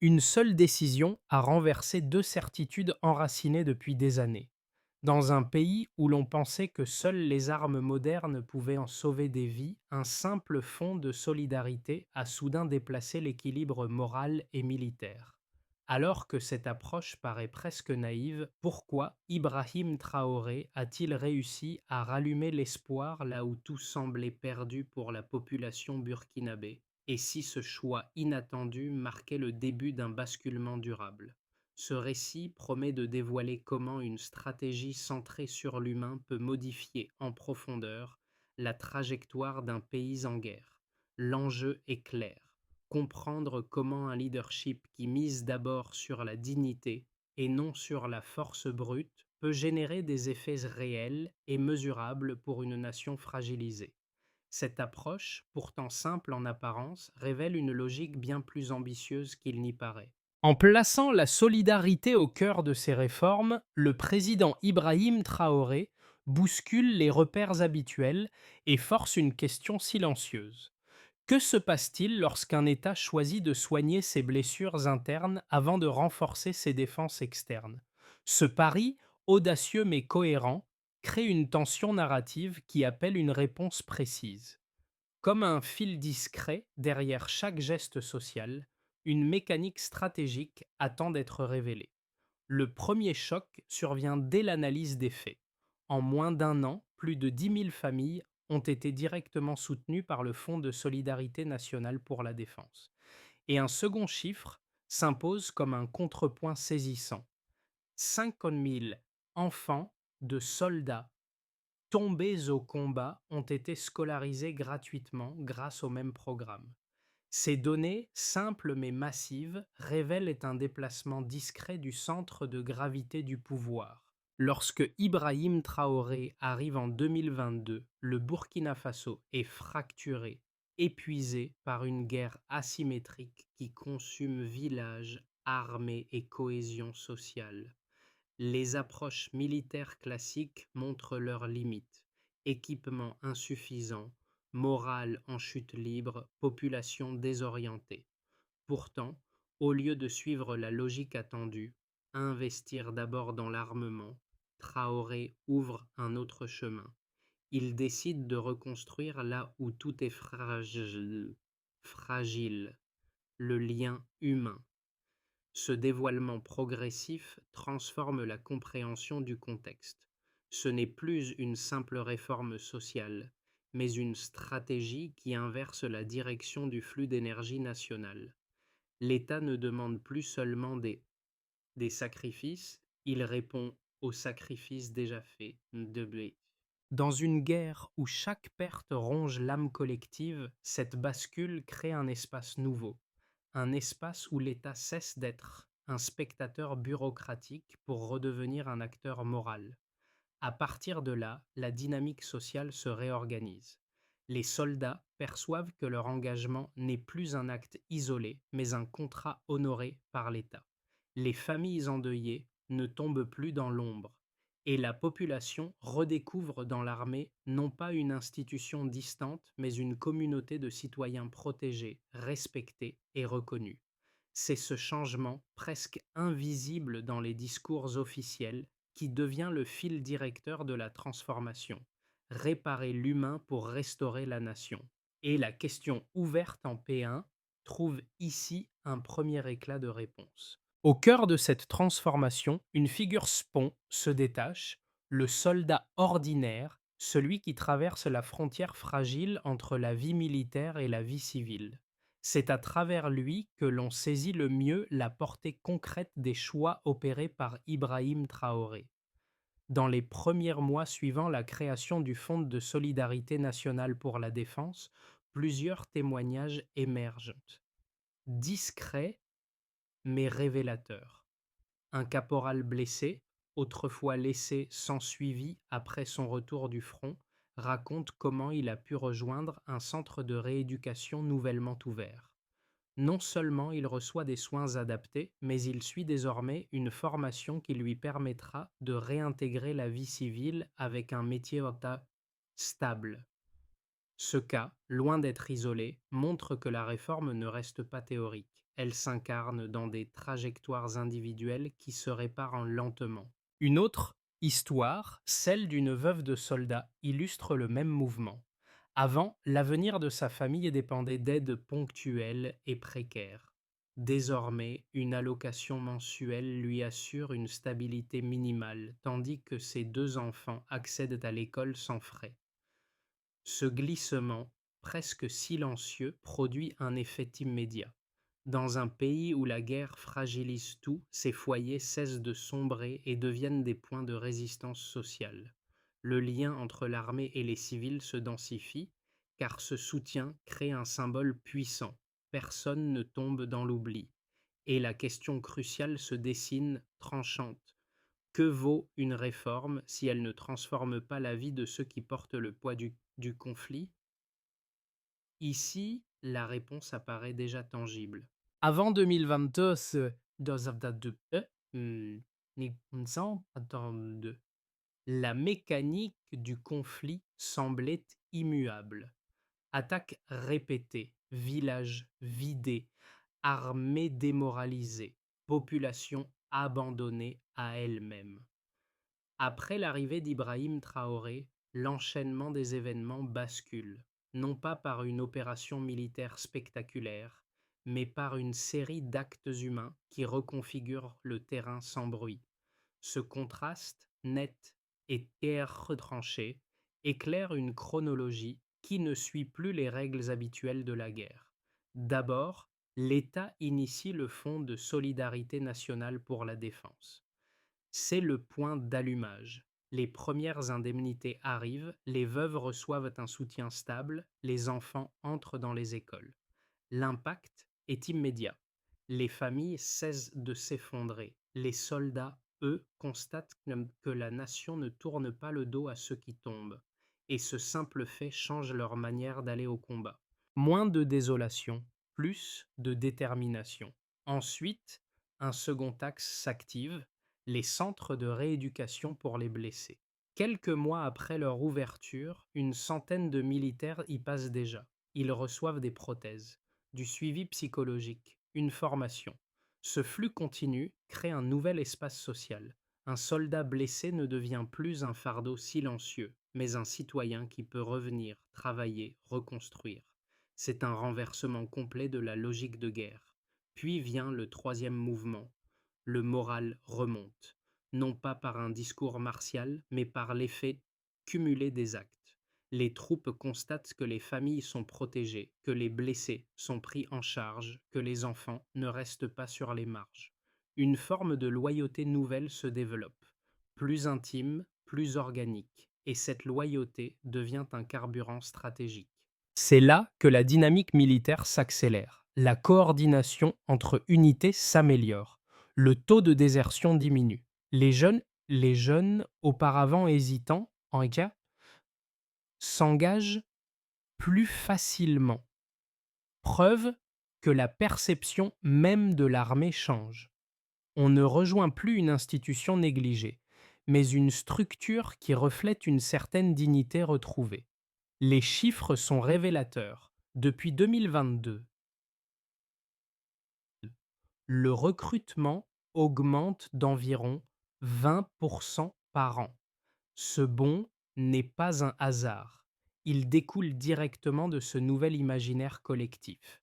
Une seule décision a renversé deux certitudes enracinées depuis des années. Dans un pays où l'on pensait que seules les armes modernes pouvaient en sauver des vies, un simple fonds de solidarité a soudain déplacé l'équilibre moral et militaire. Alors que cette approche paraît presque naïve, pourquoi Ibrahim Traoré a-t-il réussi à rallumer l'espoir là où tout semblait perdu pour la population burkinabé? Et si ce choix inattendu marquait le début d'un basculement durable? Ce récit promet de dévoiler comment une stratégie centrée sur l'humain peut modifier en profondeur la trajectoire d'un pays en guerre. L'enjeu est clair: comprendre comment un leadership qui mise d'abord sur la dignité et non sur la force brute peut générer des effets réels et mesurables pour une nation fragilisée. Cette approche, pourtant simple en apparence, révèle une logique bien plus ambitieuse qu'il n'y paraît. En plaçant la solidarité au cœur de ses réformes, le président Ibrahim Traoré bouscule les repères habituels et force une question silencieuse. Que se passe-t-il lorsqu'un État choisit de soigner ses blessures internes avant de renforcer ses défenses externes? Ce pari, audacieux mais cohérent, crée une tension narrative qui appelle une réponse précise. Comme un fil discret derrière chaque geste social, une mécanique stratégique attend d'être révélée. Le premier choc survient dès l'analyse des faits. En moins d'un an, plus de 10 000 familles ont été directement soutenues par le Fonds de solidarité nationale pour la défense. Et un second chiffre s'impose comme un contrepoint saisissant: 50 000 enfants de soldats tombés au combat ont été scolarisés gratuitement grâce au même programme. Ces données, simples mais massives, révèlent un déplacement discret du centre de gravité du pouvoir. Lorsque Ibrahim Traoré arrive en 2022, le Burkina Faso est fracturé, épuisé par une guerre asymétrique qui consume villages, armées et cohésion sociale. Les approches militaires classiques montrent leurs limites: équipement insuffisant, morale en chute libre, population désorientée. Pourtant, au lieu de suivre la logique attendue, investir d'abord dans l'armement, Traoré ouvre un autre chemin. Il décide de reconstruire là où tout est fragile: le lien humain. Ce dévoilement progressif transforme la compréhension du contexte. Ce n'est plus une simple réforme sociale, mais une stratégie qui inverse la direction du flux d'énergie national. L'État ne demande plus seulement des sacrifices, il répond aux sacrifices déjà faits. Dans une guerre où chaque perte ronge l'âme collective, cette bascule crée un espace nouveau, un espace où l'État cesse d'être un spectateur bureaucratique pour redevenir un acteur moral. À partir de là, la dynamique sociale se réorganise. Les soldats perçoivent que leur engagement n'est plus un acte isolé, mais un contrat honoré par l'État. Les familles endeuillées ne tombent plus dans l'ombre, et la population redécouvre dans l'armée non pas une institution distante, mais une communauté de citoyens protégés, respectés et reconnus. C'est ce changement, presque invisible dans les discours officiels, qui devient le fil directeur de la transformation: réparer l'humain pour restaurer la nation. Et la question ouverte en P1 trouve ici un premier éclat de réponse. Au cœur de cette transformation, une figure spon se détache: le soldat ordinaire, celui qui traverse la frontière fragile entre la vie militaire et la vie civile. C'est à travers lui que l'on saisit le mieux la portée concrète des choix opérés par Ibrahim Traoré. Dans les premiers mois suivant la création du Fonds de solidarité nationale pour la défense, plusieurs témoignages émergent, discrets mais révélateurs. Un caporal blessé, autrefois laissé sans suivi après son retour du front, raconte comment il a pu rejoindre un centre de rééducation nouvellement ouvert. Non seulement il reçoit des soins adaptés, mais il suit désormais une formation qui lui permettra de réintégrer la vie civile avec un métier stable. Ce cas, loin d'être isolé, montre que la réforme ne reste pas théorique. elle s'incarne dans des trajectoires individuelles qui se réparent lentement. Une autre histoire, celle d'une veuve de soldat, illustre le même mouvement. Avant, l'avenir de sa famille dépendait d'aides ponctuelles et précaires. Désormais, une allocation mensuelle lui assure une stabilité minimale, tandis que ses deux enfants accèdent à l'école sans frais. Ce glissement, presque silencieux, produit un effet immédiat. Dans un pays où la guerre fragilise tout, ces foyers cessent de sombrer et deviennent des points de résistance sociale. Le lien entre l'armée et les civils se densifie, car ce soutien crée un symbole puissant. Personne ne tombe dans l'oubli. Et la question cruciale se dessine, tranchante. Que vaut une réforme si elle ne transforme pas la vie de ceux qui portent le poids du conflit? Ici, la réponse apparaît déjà tangible. Avant 2022, hmm, 1922, la mécanique du conflit semblait immuable. Attaques répétées, villages vidés, armée démoralisée, population abandonnée à elle-même. Après l'arrivée d'Ibrahim Traoré, l'enchaînement des événements bascule, non pas par une opération militaire spectaculaire, mais par une série d'actes humains qui reconfigurent le terrain sans bruit. Ce contraste, net et terre retranchée, éclaire une chronologie qui ne suit plus les règles habituelles de la guerre. D'abord, l'État initie le Fonds de solidarité nationale pour la défense. C'est le point d'allumage. Les premières indemnités arrivent, les veuves reçoivent un soutien stable, les enfants entrent dans les écoles. L'impact est immédiat. Les familles cessent de s'effondrer. Les soldats, eux, constatent que la nation ne tourne pas le dos à ceux qui tombent. Et ce simple fait change leur manière d'aller au combat. Moins de désolation, plus de détermination. Ensuite, un second axe s'active, les centres de rééducation pour les blessés. Quelques mois après leur ouverture, une centaine de militaires y passent déjà. Ils reçoivent des prothèses, du suivi psychologique, une formation. Ce flux continu crée un nouvel espace social. Un soldat blessé ne devient plus un fardeau silencieux, mais un citoyen qui peut revenir, travailler, reconstruire. C'est un renversement complet de la logique de guerre. Puis vient le troisième mouvement. Le moral remonte, non pas par un discours martial, mais par l'effet cumulé des actes. Les troupes constatent que les familles sont protégées, que les blessés sont pris en charge, que les enfants ne restent pas sur les marges. Une forme de loyauté nouvelle se développe, plus intime, plus organique, et cette loyauté devient un carburant stratégique. C'est là que la dynamique militaire s'accélère. La coordination entre unités s'améliore. Le taux de désertion diminue. Les jeunes auparavant hésitants en guerre s'engagent plus facilement. Preuve que la perception même de l'armée change. On ne rejoint plus une institution négligée, mais une structure qui reflète une certaine dignité retrouvée. Les chiffres sont révélateurs. Depuis 2022, le recrutement augmente d'environ 20% par an. Ce bond n'est pas un hasard. Il découle directement de ce nouvel imaginaire collectif.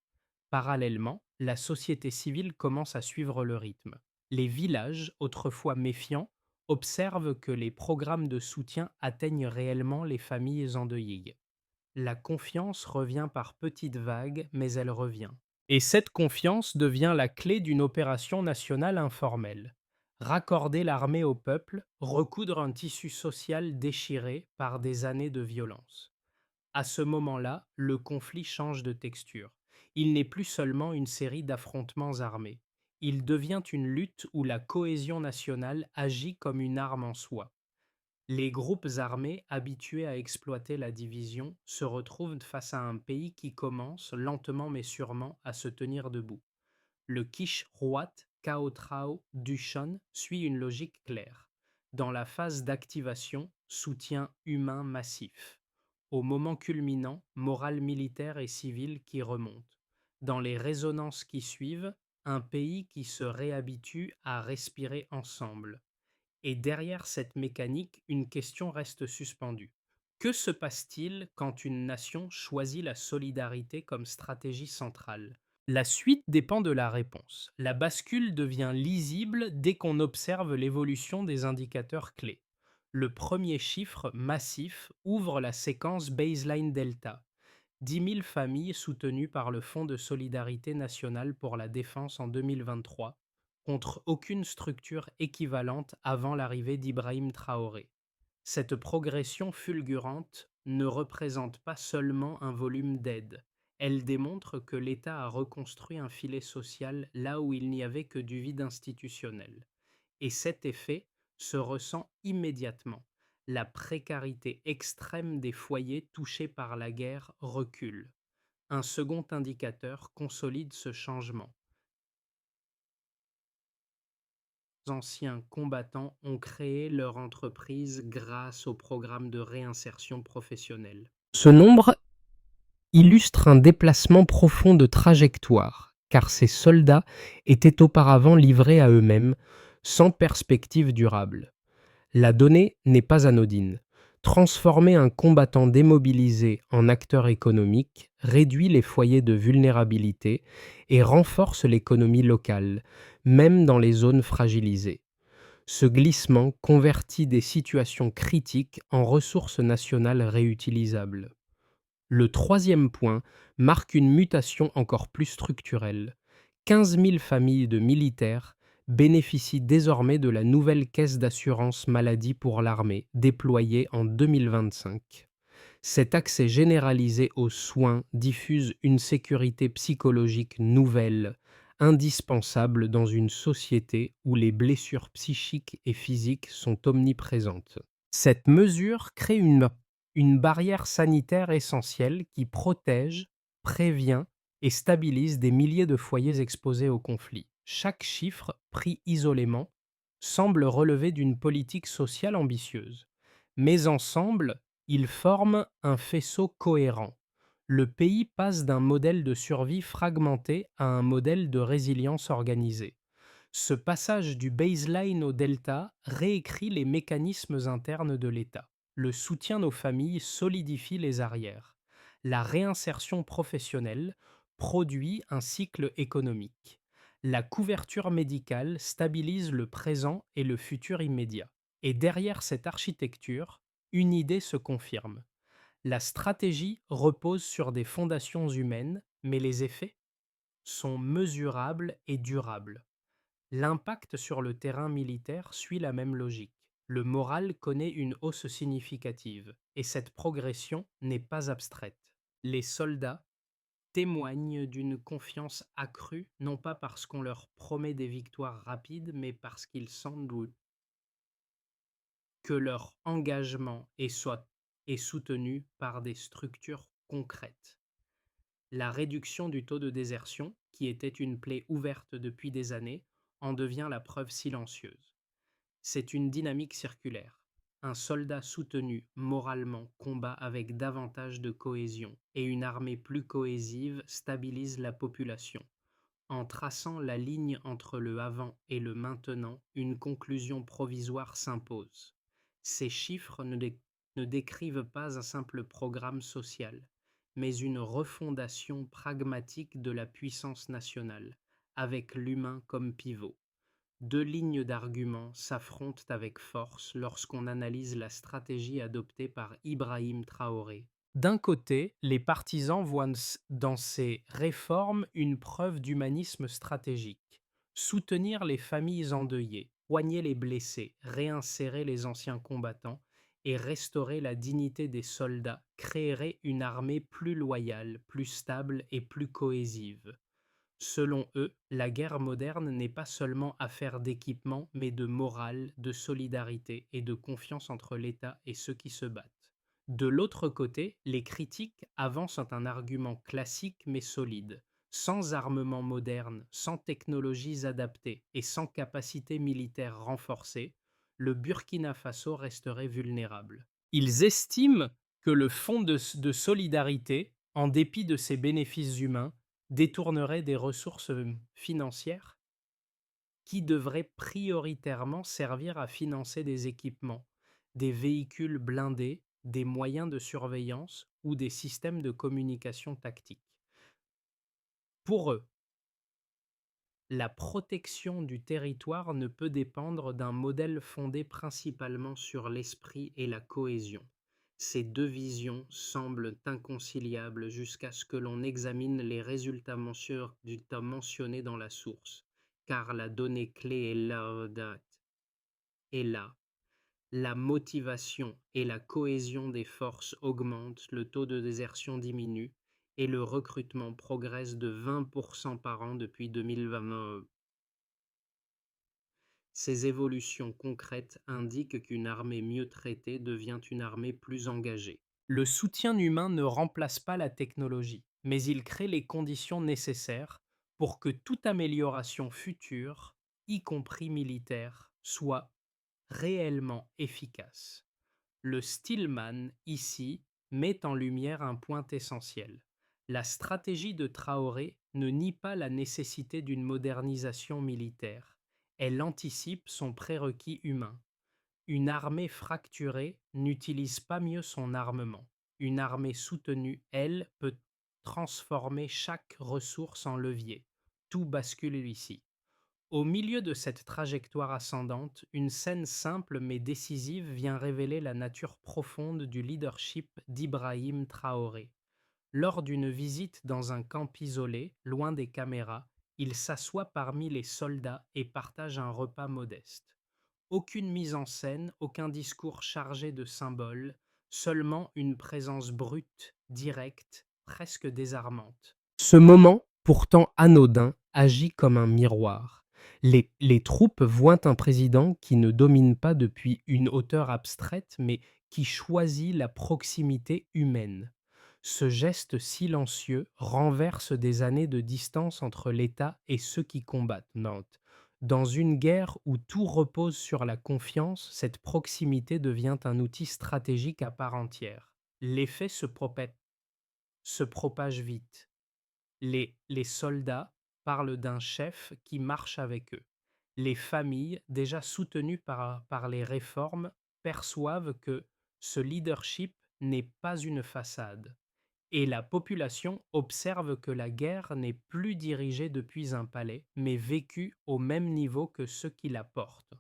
Parallèlement, la société civile commence à suivre le rythme. Les villages, autrefois méfiants, observent que les programmes de soutien atteignent réellement les familles endeuillées. La confiance revient par petites vagues, mais elle revient. Et cette confiance devient la clé d'une opération nationale informelle. Raccorder l'armée au peuple, recoudre un tissu social déchiré par des années de violence. À ce moment-là, le conflit change de texture. Il n'est plus seulement une série d'affrontements armés. Il devient une lutte où la cohésion nationale agit comme une arme en soi. Les groupes armés, habitués à exploiter la division, se retrouvent face à un pays qui commence, lentement mais sûrement, à se tenir debout. Le quiche Rouat Cao Duchon suit une logique claire. Dans la phase d'activation, soutien humain massif. Au moment culminant, morale militaire et civile qui remonte. Dans les résonances qui suivent, un pays qui se réhabitue à respirer ensemble. Et derrière cette mécanique, une question reste suspendue. Que se passe-t-il quand une nation choisit la solidarité comme stratégie centrale? La suite dépend de la réponse. La bascule devient lisible dès qu'on observe l'évolution des indicateurs clés. Le premier chiffre, massif, ouvre la séquence baseline delta. 10 000 familles soutenues par le Fonds de solidarité nationale pour la défense en 2023, contre aucune structure équivalente avant l'arrivée d'Ibrahim Traoré. Cette progression fulgurante ne représente pas seulement un volume d'aide, elle démontre que l'État a reconstruit un filet social là où il n'y avait que du vide institutionnel. Et cet effet se ressent immédiatement. La précarité extrême des foyers touchés par la guerre recule. Un second indicateur consolide ce changement. Les anciens combattants ont créé leur entreprise grâce au programme de réinsertion professionnelle. Ce nombre illustre un déplacement profond de trajectoire, car ces soldats étaient auparavant livrés à eux-mêmes, sans perspective durable. La donnée n'est pas anodine. Transformer un combattant démobilisé en acteur économique réduit les foyers de vulnérabilité et renforce l'économie locale, même dans les zones fragilisées. Ce glissement convertit des situations critiques en ressources nationales réutilisables. Le troisième point marque une mutation encore plus structurelle. 15 000 familles de militaires bénéficient désormais de la nouvelle caisse d'assurance maladie pour l'armée, déployée en 2025. Cet accès généralisé aux soins diffuse une sécurité psychologique nouvelle, indispensable dans une société où les blessures psychiques et physiques sont omniprésentes. Cette mesure crée une barrière sanitaire essentielle qui protège, prévient et stabilise des milliers de foyers exposés au conflit. Chaque chiffre, pris isolément, semble relever d'une politique sociale ambitieuse. Mais ensemble, ils forment un faisceau cohérent. Le pays passe d'un modèle de survie fragmenté à un modèle de résilience organisée. Ce passage du baseline au delta réécrit les mécanismes internes de l'État. Le soutien aux familles solidifie les arrières. La réinsertion professionnelle produit un cycle économique. La couverture médicale stabilise le présent et le futur immédiat. Et derrière cette architecture, une idée se confirme. La stratégie repose sur des fondations humaines, mais les effets sont mesurables et durables. L'impact sur le terrain militaire suit la même logique. Le moral connaît une hausse significative, et cette progression n'est pas abstraite. Les soldats témoignent d'une confiance accrue, non pas parce qu'on leur promet des victoires rapides, mais parce qu'ils sentent que leur engagement est soutenu par des structures concrètes. La réduction du taux de désertion, qui était une plaie ouverte depuis des années, en devient la preuve silencieuse. C'est une dynamique circulaire. Un soldat soutenu moralement combat avec davantage de cohésion, et une armée plus cohésive stabilise la population. En traçant la ligne entre le avant et le maintenant, une conclusion provisoire s'impose. Ces chiffres ne décrivent pas un simple programme social, mais une refondation pragmatique de la puissance nationale, avec l'humain comme pivot. Deux lignes d'arguments s'affrontent avec force lorsqu'on analyse la stratégie adoptée par Ibrahim Traoré. D'un côté, les partisans voient dans ces réformes une preuve d'humanisme stratégique. Soutenir les familles endeuillées, soigner les blessés, réinsérer les anciens combattants et restaurer la dignité des soldats créerait une armée plus loyale, plus stable et plus cohésive. Selon eux, la guerre moderne n'est pas seulement affaire d'équipement, mais de morale, de solidarité et de confiance entre l'État et ceux qui se battent. De l'autre côté, les critiques avancent un argument classique mais solide. Sans armement moderne, sans technologies adaptées et sans capacité militaire renforcée, le Burkina Faso resterait vulnérable. Ils estiment que le fonds de solidarité, en dépit de ses bénéfices humains, détournerait des ressources financières qui devraient prioritairement servir à financer des équipements, des véhicules blindés, des moyens de surveillance ou des systèmes de communication tactique. Pour eux, la protection du territoire ne peut dépendre d'un modèle fondé principalement sur l'esprit et la cohésion. Ces deux visions semblent inconciliables jusqu'à ce que l'on examine les résultats mentionnés dans la source, car la donnée clé est là. La motivation et la cohésion des forces augmentent, le taux de désertion diminue et le recrutement progresse de 20% par an depuis 2020. Ces évolutions concrètes indiquent qu'une armée mieux traitée devient une armée plus engagée. Le soutien humain ne remplace pas la technologie, mais il crée les conditions nécessaires pour que toute amélioration future, y compris militaire, soit réellement efficace. Le Stillman, ici, met en lumière un point essentiel. La stratégie de Traoré ne nie pas la nécessité d'une modernisation militaire. Elle anticipe son prérequis humain. Une armée fracturée n'utilise pas mieux son armement. Une armée soutenue, elle, peut transformer chaque ressource en levier. Tout bascule ici. Au milieu de cette trajectoire ascendante, une scène simple mais décisive vient révéler la nature profonde du leadership d'Ibrahim Traoré. Lors d'une visite dans un camp isolé, loin des caméras, il s'assoit parmi les soldats et partage un repas modeste. Aucune mise en scène, aucun discours chargé de symboles, seulement une présence brute, directe, presque désarmante. Ce moment, pourtant anodin, agit comme un miroir. Les troupes voient un président qui ne domine pas depuis une hauteur abstraite, mais qui choisit la proximité humaine. Ce geste silencieux renverse des années de distance entre l'État et ceux qui combattent. Dans une guerre où tout repose sur la confiance, cette proximité devient un outil stratégique à part entière. L'effet se propage vite. Les soldats parlent d'un chef qui marche avec eux. Les familles, déjà soutenues par les réformes, perçoivent que ce leadership n'est pas une façade. Et la population observe que la guerre n'est plus dirigée depuis un palais, mais vécue au même niveau que ceux qui la portent.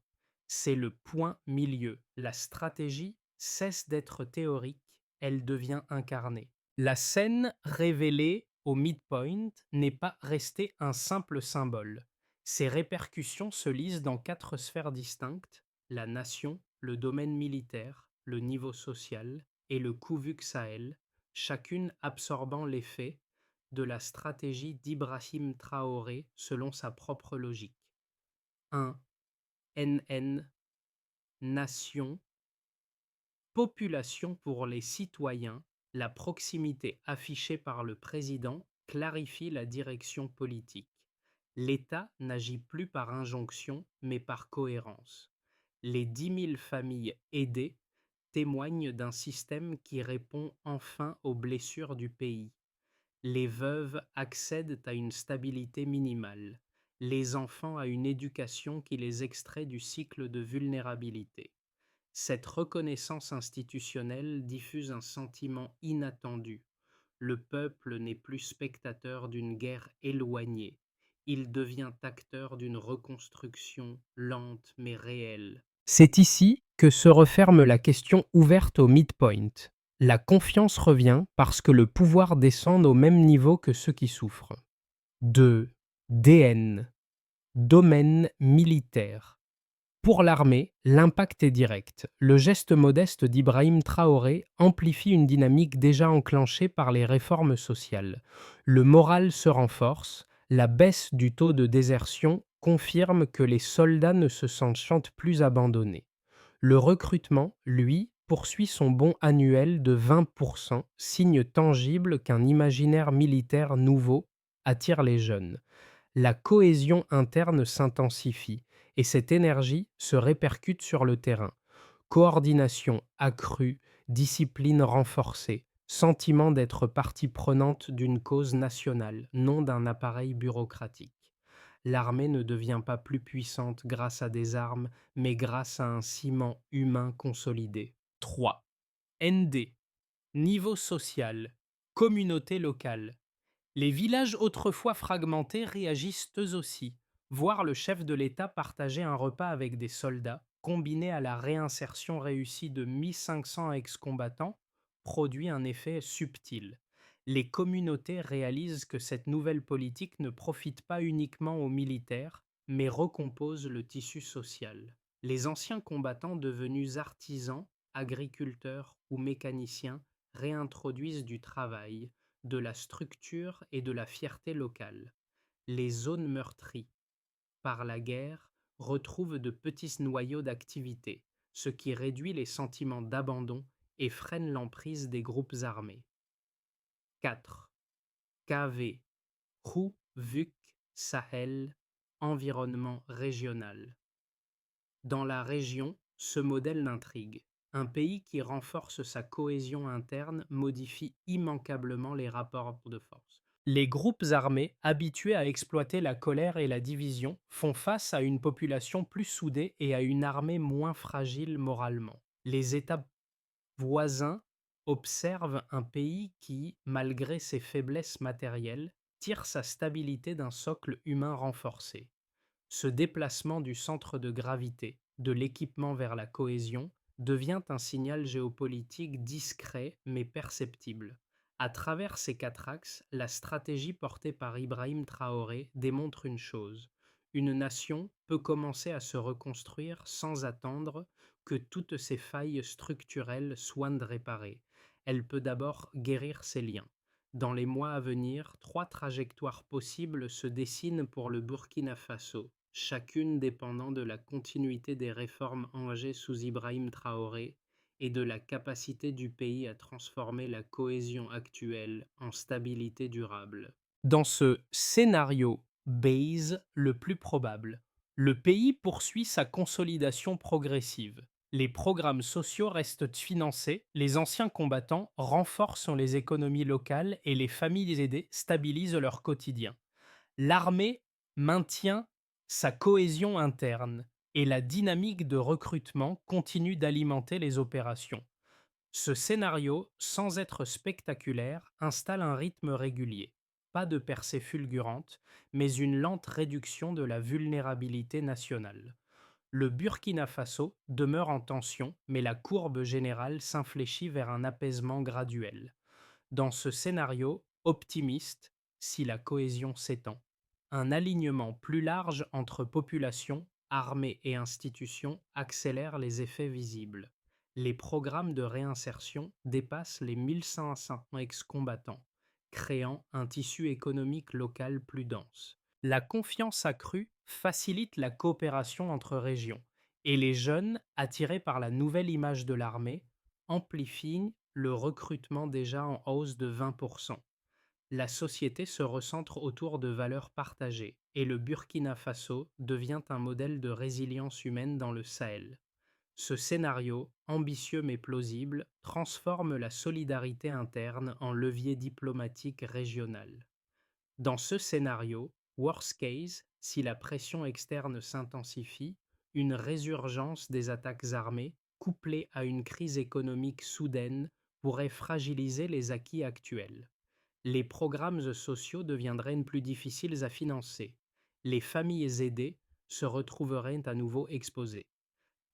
C'est le point milieu. La stratégie cesse d'être théorique, elle devient incarnée. La scène révélée au midpoint n'est pas restée un simple symbole. Ses répercussions se lisent dans 4 sphères distinctes: la nation, le domaine militaire, le niveau social et le Kuvuk Sahel, chacune absorbant l'effet de la stratégie d'Ibrahim Traoré selon sa propre logique. 1. NN, nation, population pour les citoyens, la proximité affichée par le président clarifie la direction politique. L'État n'agit plus par injonction, mais par cohérence. Les 10 000 familles aidées témoignent d'un système qui répond enfin aux blessures du pays. Les veuves accèdent à une stabilité minimale, les enfants à une éducation qui les extrait du cycle de vulnérabilité. Cette reconnaissance institutionnelle diffuse un sentiment inattendu. Le peuple n'est plus spectateur d'une guerre éloignée, il devient acteur d'une reconstruction lente mais réelle. C'est ici que se referme la question ouverte au midpoint. La confiance revient parce que le pouvoir descend au même niveau que ceux qui souffrent. 2. DN. Domaine militaire. Pour l'armée, l'impact est direct. Le geste modeste d'Ibrahim Traoré amplifie une dynamique déjà enclenchée par les réformes sociales. Le moral se renforce, la baisse du taux de désertion confirme que les soldats ne se sentent plus abandonnés. Le recrutement, lui, poursuit son bond annuel de 20%, signe tangible qu'un imaginaire militaire nouveau attire les jeunes. La cohésion interne s'intensifie et cette énergie se répercute sur le terrain. Coordination accrue, discipline renforcée, Sentiment d'être partie prenante d'une cause nationale, non d'un appareil bureaucratique. L'armée ne devient pas plus puissante grâce à des armes, mais grâce à un ciment humain consolidé. 3. ND. Niveau social. Communauté locale. Les villages autrefois fragmentés réagissent eux aussi. Voir le chef de l'État partager un repas avec des soldats, combiné à la réinsertion réussie de 1500 ex-combattants, produit un effet subtil. Les communautés réalisent que cette nouvelle politique ne profite pas uniquement aux militaires, mais recompose le tissu social. Les anciens combattants devenus artisans, agriculteurs ou mécaniciens réintroduisent du travail, de la structure et de la fierté locale. Les zones meurtries par la guerre retrouvent de petits noyaux d'activité, ce qui réduit les sentiments d'abandon et freine l'emprise des groupes armés. 4. KV. Khu Vuk Sahel, environnement régional. Dans la région, ce modèle l'intrigue. Un pays qui renforce sa cohésion interne modifie immanquablement les rapports de force. Les groupes armés, habitués à exploiter la colère et la division, font face à une population plus soudée et à une armée moins fragile moralement. Les États voisins observent un pays qui, malgré ses faiblesses matérielles, tire sa stabilité d'un socle humain renforcé. Ce déplacement du centre de gravité, de l'équipement vers la cohésion, devient un signal géopolitique discret mais perceptible. À travers ces quatre axes, la stratégie portée par Ibrahim Traoré démontre une chose. Une nation peut commencer à se reconstruire sans attendre que toutes ses failles structurelles soient réparées. Elle peut d'abord guérir ses liens. Dans les mois à venir, 3 trajectoires possibles se dessinent pour le Burkina Faso, chacune dépendant de la continuité des réformes engagées sous Ibrahim Traoré et de la capacité du pays à transformer la cohésion actuelle en stabilité durable. Dans ce scénario base le plus probable, le pays poursuit sa consolidation progressive. Les programmes sociaux restent financés, les anciens combattants renforcent les économies locales et les familles aidées stabilisent leur quotidien. L'armée maintient sa cohésion interne et la dynamique de recrutement continue d'alimenter les opérations. Ce scénario, sans être spectaculaire, installe un rythme régulier. Pas de percée fulgurante, mais une lente réduction de la vulnérabilité nationale. Le Burkina Faso demeure en tension, mais la courbe générale s'infléchit vers un apaisement graduel. Dans ce scénario optimiste, si la cohésion s'étend, un alignement plus large entre population, armée et institutions accélère les effets visibles. Les programmes de réinsertion dépassent les 1500 ex-combattants, créant un tissu économique local plus dense. La confiance accrue facilite la coopération entre régions, et les jeunes, attirés par la nouvelle image de l'armée, amplifient le recrutement déjà en hausse de 20%. La société se recentre autour de valeurs partagées et le Burkina Faso devient un modèle de résilience humaine dans le Sahel. Ce scénario, ambitieux mais plausible, transforme la solidarité interne en levier diplomatique régional. Dans ce scénario, worst case, si la pression externe s'intensifie, une résurgence des attaques armées, couplée à une crise économique soudaine, pourrait fragiliser les acquis actuels. Les programmes sociaux deviendraient plus difficiles à financer. Les familles aidées se retrouveraient à nouveau exposées.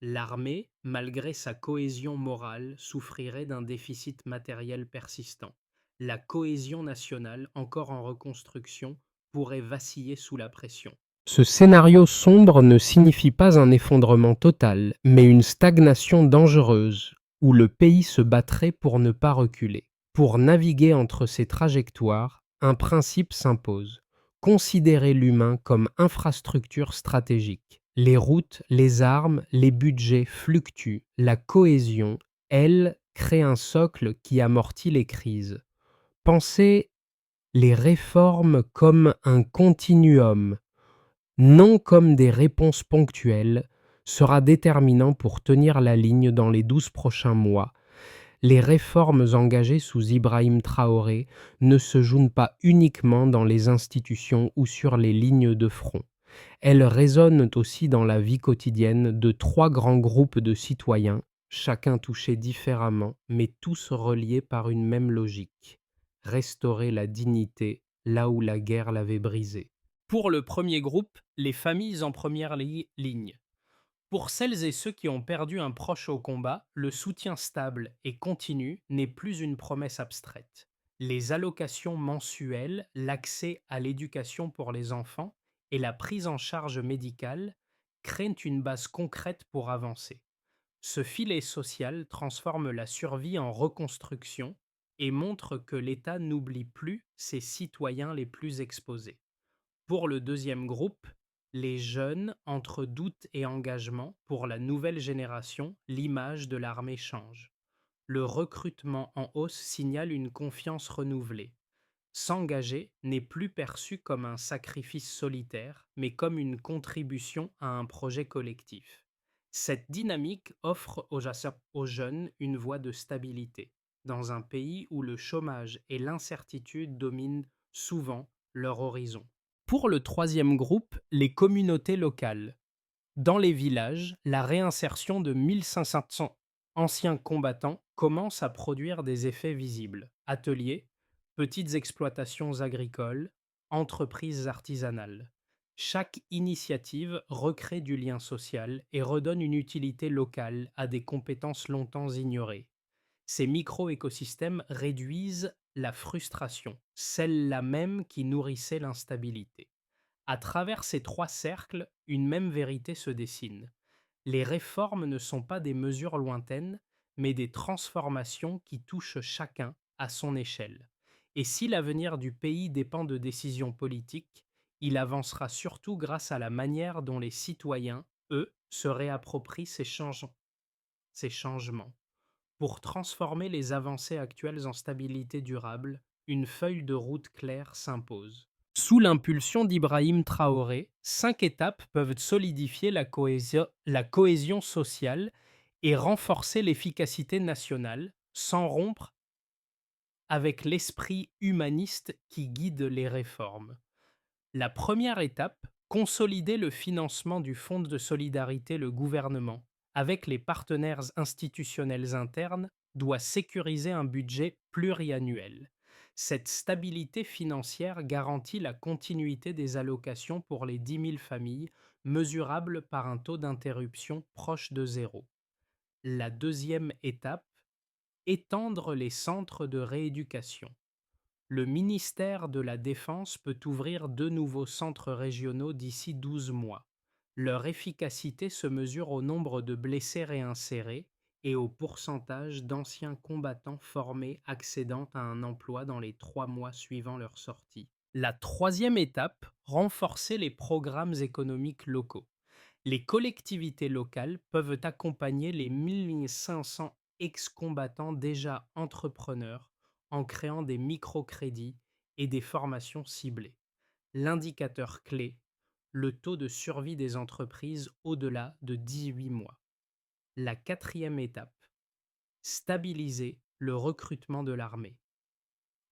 L'armée, malgré sa cohésion morale, souffrirait d'un déficit matériel persistant. La cohésion nationale, encore en reconstruction, pourrait vaciller sous la pression. Ce scénario sombre ne signifie pas un effondrement total, mais une stagnation dangereuse, où le pays se battrait pour ne pas reculer. Pour naviguer entre ces trajectoires, un principe s'impose. Considérer l'humain comme infrastructure stratégique. Les routes, les armes, les budgets fluctuent. La cohésion, elle, crée un socle qui amortit les crises. Pensez les réformes comme un continuum, non comme des réponses ponctuelles, sera déterminant pour tenir la ligne dans les 12 prochains mois. Les réformes engagées sous Ibrahim Traoré ne se jouent pas uniquement dans les institutions ou sur les lignes de front. Elles résonnent aussi dans la vie quotidienne de trois grands groupes de citoyens, chacun touché différemment, mais tous reliés par une même logique: restaurer la dignité là où la guerre l'avait brisée. Pour le premier groupe, les familles en première ligne. Pour celles et ceux qui ont perdu un proche au combat, le soutien stable et continu n'est plus une promesse abstraite. Les allocations mensuelles, l'accès à l'éducation pour les enfants et la prise en charge médicale créent une base concrète pour avancer. Ce filet social transforme la survie en reconstruction et montre que l'État n'oublie plus ses citoyens les plus exposés. Pour le deuxième groupe, les jeunes, entre doute et engagement, pour la nouvelle génération, l'image de l'armée change. Le recrutement en hausse signale une confiance renouvelée. S'engager n'est plus perçu comme un sacrifice solitaire, mais comme une contribution à un projet collectif. Cette dynamique offre aux jeunes une voie de stabilité, dans un pays où le chômage et l'incertitude dominent souvent leur horizon. Pour le troisième groupe, les communautés locales. Dans les villages, la réinsertion de 1500 anciens combattants commence à produire des effets visibles. Ateliers, petites exploitations agricoles, entreprises artisanales. Chaque initiative recrée du lien social et redonne une utilité locale à des compétences longtemps ignorées. Ces micro-écosystèmes réduisent la frustration, celle-là même qui nourrissait l'instabilité. À travers ces trois cercles, une même vérité se dessine. Les réformes ne sont pas des mesures lointaines, mais des transformations qui touchent chacun à son échelle. Et si l'avenir du pays dépend de décisions politiques, il avancera surtout grâce à la manière dont les citoyens, eux, se réapproprient ces changements. Pour transformer les avancées actuelles en stabilité durable, une feuille de route claire s'impose. Sous l'impulsion d'Ibrahim Traoré, 5 étapes peuvent solidifier la cohésion sociale et renforcer l'efficacité nationale, sans rompre avec l'esprit humaniste qui guide les réformes. La première étape, consolider le financement du Fonds de solidarité. Le gouvernement, avec les partenaires institutionnels internes, doit sécuriser un budget pluriannuel. Cette stabilité financière garantit la continuité des allocations pour les 10 000 familles, mesurable par un taux d'interruption proche de zéro. La deuxième étape, étendre les centres de rééducation. Le ministère de la Défense peut ouvrir 2 nouveaux centres régionaux d'ici 12 mois. Leur efficacité se mesure au nombre de blessés réinsérés et au pourcentage d'anciens combattants formés accédant à un emploi dans les 3 mois suivant leur sortie. La troisième étape, renforcer les programmes économiques locaux. Les collectivités locales peuvent accompagner les 1 500 ex-combattants déjà entrepreneurs en créant des microcrédits et des formations ciblées. L'indicateur clé, le taux de survie des entreprises au-delà de 18 mois. La quatrième étape, stabiliser le recrutement de l'armée.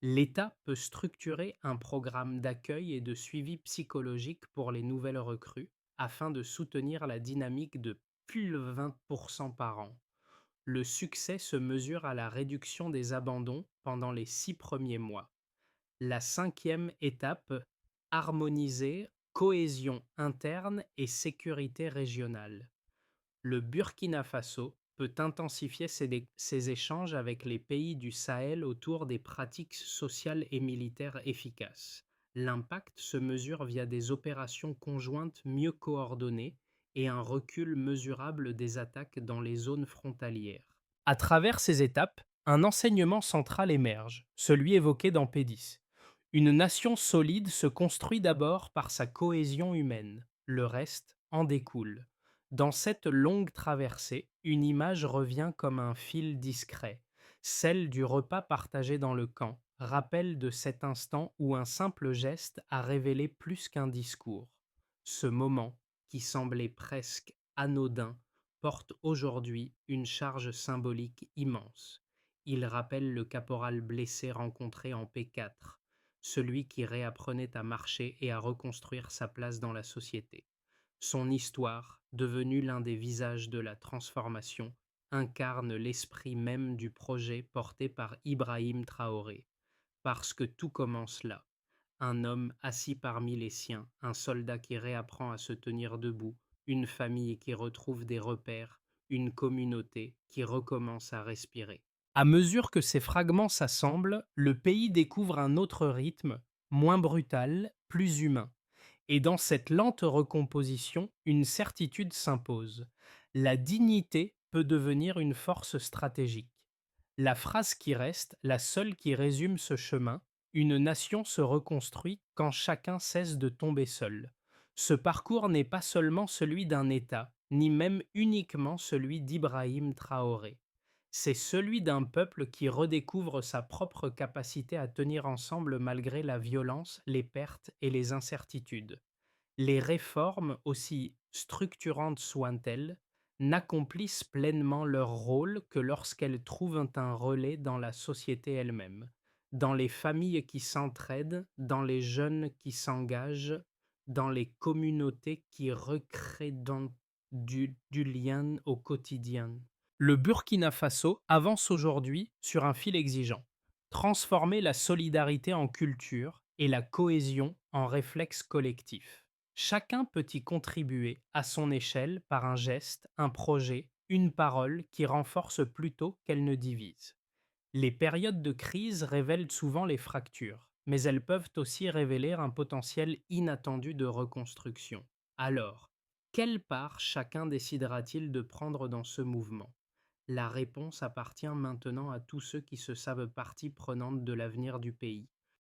L'État peut structurer un programme d'accueil et de suivi psychologique pour les nouvelles recrues afin de soutenir la dynamique de plus de 20% par an. Le succès se mesure à la réduction des abandons pendant les 6 premiers mois. La cinquième étape, harmoniser cohésion interne et sécurité régionale. Le Burkina Faso peut intensifier ses échanges avec les pays du Sahel autour des pratiques sociales et militaires efficaces. L'impact se mesure via des opérations conjointes mieux coordonnées et un recul mesurable des attaques dans les zones frontalières. À travers ces étapes, un enseignement central émerge, celui évoqué dans P10. Une nation solide se construit d'abord par sa cohésion humaine, le reste en découle. Dans cette longue traversée, une image revient comme un fil discret, celle du repas partagé dans le camp, rappel de cet instant où un simple geste a révélé plus qu'un discours. Ce moment, qui semblait presque anodin, porte aujourd'hui une charge symbolique immense. Il rappelle le caporal blessé rencontré en P4, celui qui réapprenait à marcher et à reconstruire sa place dans la société. Son histoire, devenue l'un des visages de la transformation, incarne l'esprit même du projet porté par Ibrahim Traoré. Parce que tout commence là. Un homme assis parmi les siens, un soldat qui réapprend à se tenir debout, une famille qui retrouve des repères, une communauté qui recommence à respirer. À mesure que ces fragments s'assemblent, le pays découvre un autre rythme, moins brutal, plus humain. Et dans cette lente recomposition, une certitude s'impose. La dignité peut devenir une force stratégique. La phrase qui reste, la seule qui résume ce chemin, une nation se reconstruit quand chacun cesse de tomber seul. Ce parcours n'est pas seulement celui d'un État, ni même uniquement celui d'Ibrahim Traoré. C'est celui d'un peuple qui redécouvre sa propre capacité à tenir ensemble malgré la violence, les pertes et les incertitudes. Les réformes, aussi structurantes soient-elles, n'accomplissent pleinement leur rôle que lorsqu'elles trouvent un relais dans la société elle-même, dans les familles qui s'entraident, dans les jeunes qui s'engagent, dans les communautés qui recréent donc du lien au quotidien. Le Burkina Faso avance aujourd'hui sur un fil exigeant: transformer la solidarité en culture et la cohésion en réflexe collectif. Chacun peut y contribuer à son échelle par un geste, un projet, une parole qui renforce plutôt qu'elle ne divise. Les périodes de crise révèlent souvent les fractures, mais elles peuvent aussi révéler un potentiel inattendu de reconstruction. Alors, quelle part chacun décidera-t-il de prendre dans ce mouvement? La réponse appartient maintenant à tous ceux qui se savent partie prenante de l'avenir du pays.